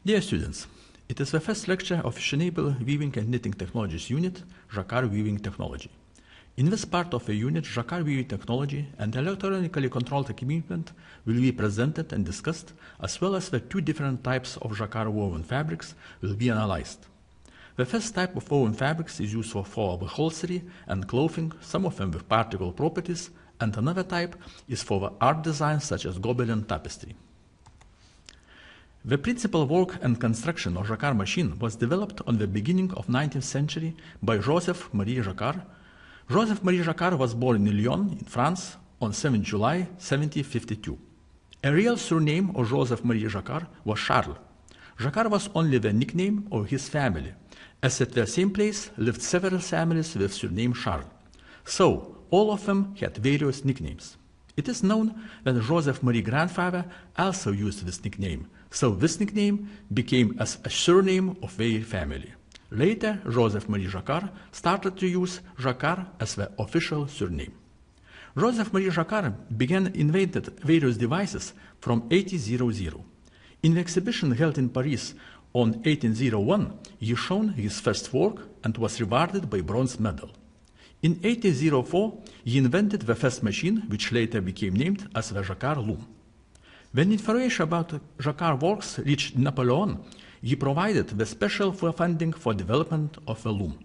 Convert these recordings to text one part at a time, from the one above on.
Dear students, it is the first lecture of Fashionable Weaving and Knitting Technologies unit, Jacquard Weaving Technology. In this part of the unit, Jacquard Weaving Technology and electronically controlled equipment will be presented and discussed, as well as the two different types of Jacquard woven fabrics will be analyzed. The first type of woven fabrics is used for upholstery and clothing, some of them with particle properties, and another type is for the art design such as Gobelin tapestry. The principal work and construction of Jacquard machine was developed on the beginning of 19th century by Joseph Marie Jacquard. Joseph Marie Jacquard was born in Lyon, in France, on 7 July 1752. A real surname of Joseph Marie Jacquard was Charles. Jacquard was only the nickname of his family, as at the same place lived several families with surname Charles. So, all of them had various nicknames. It is known that Joseph Marie's grandfather also used this nickname, so this nickname became as a surname of their family. Later, Joseph Marie Jacquard started to use Jacquard as the official surname. Joseph Marie Jacquard invented various devices from 1800. In the exhibition held in Paris on 1801, he showed his first work and was rewarded by bronze medal. In 1804, he invented the first machine, which later became named as the Jacquard loom. When information about Jacquard works reached Napoleon, he provided the special funding for development of the loom.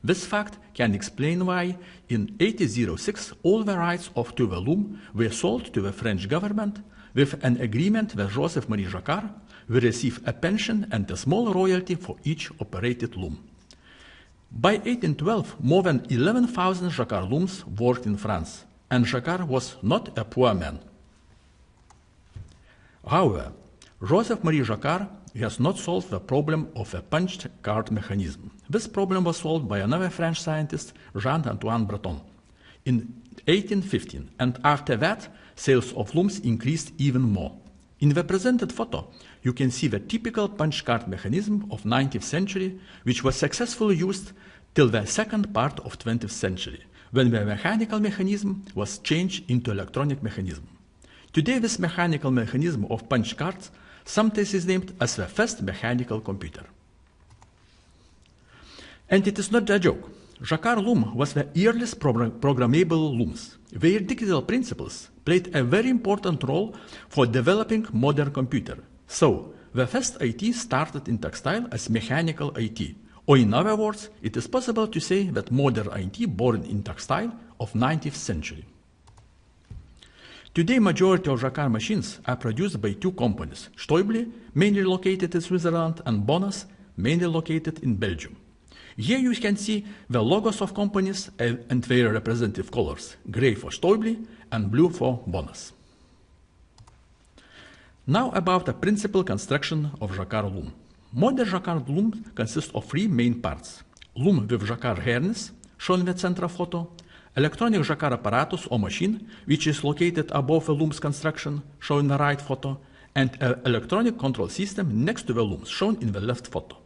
This fact can explain why, in 1806, all the rights to the loom were sold to the French government. With an agreement with Joseph Marie Jacquard, we receive a pension and a small royalty for each operated loom. By 1812, more than 11,000 Jacquard looms worked in France, and Jacquard was not a poor man. However, Joseph Marie Jacquard has not solved the problem of a punched card mechanism. This problem was solved by another French scientist, Jean-Antoine Breton, in 1815, and after that, sales of looms increased even more. In the presented photo, you can see the typical punch card mechanism of 19th century, which was successfully used till the second part of 20th century, when the mechanical mechanism was changed into electronic mechanism. Today, this mechanical mechanism of punch cards sometimes is named as the first mechanical computer. And it is not a joke. Jacquard loom was the earliest programmable looms. Their digital principles played a very important role for developing modern computer. So, the first IT started in textile as mechanical IT. Or in other words, it is possible to say that modern IT born in textile of 19th century. Today, majority of Jacquard machines are produced by two companies, Stäubli, mainly located in Switzerland, and Bonas, mainly located in Belgium. Here you can see the logos of companies and their representative colors, gray for Stäubli and blue for Bonas. Now about the principal construction of Jacquard loom. Modern Jacquard loom consists of three main parts: loom with Jacquard harness, shown in the central photo, electronic Jacquard apparatus or machine, which is located above the loom's construction, shown in the right photo, and an electronic control system next to the looms, shown in the left photo.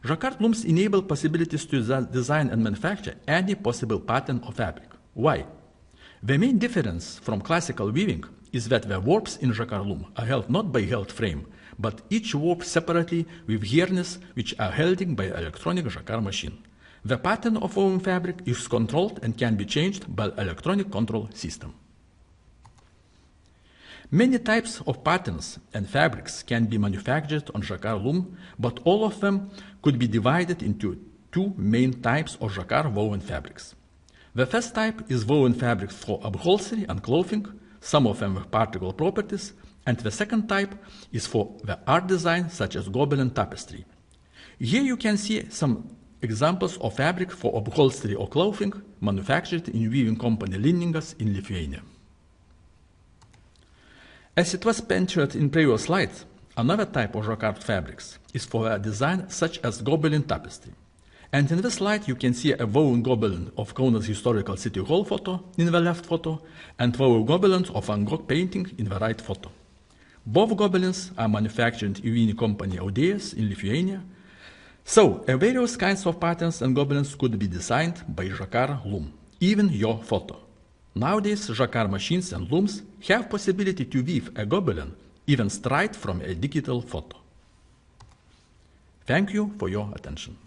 Jacquard looms enable possibilities to design and manufacture any possible pattern or fabric. Why? The main difference from classical weaving is that the warps in Jacquard loom are held not by held frame, but each warp separately with harness which are held by electronic Jacquard machine. The pattern of woven fabric is controlled and can be changed by electronic control system. Many types of patterns and fabrics can be manufactured on Jacquard loom, but all of them could be divided into two main types of Jacquard woven fabrics. The first type is woven fabrics for upholstery and clothing, some of them with particle properties, and the second type is for the art design such as Gobelin tapestry. Here you can see some examples of fabric for upholstery or clothing manufactured in weaving company Linningas in Lithuania. As it was mentioned in previous slides, another type of Jacquard fabrics is for a design such as Gobelin tapestry. And in this slide you can see a woven Gobelin of Kaunas Historical City Hall photo in the left photo and woven Gobelins of Van Gogh painting in the right photo. Both Gobelins are manufactured in weaving company Audėjas in Lithuania. So, various kinds of patterns and Gobelins could be designed by Jacquard loom, even your photo. Nowadays, Jacquard machines and looms have possibility to weave a Gobelin even straight from a digital photo. Thank you for your attention.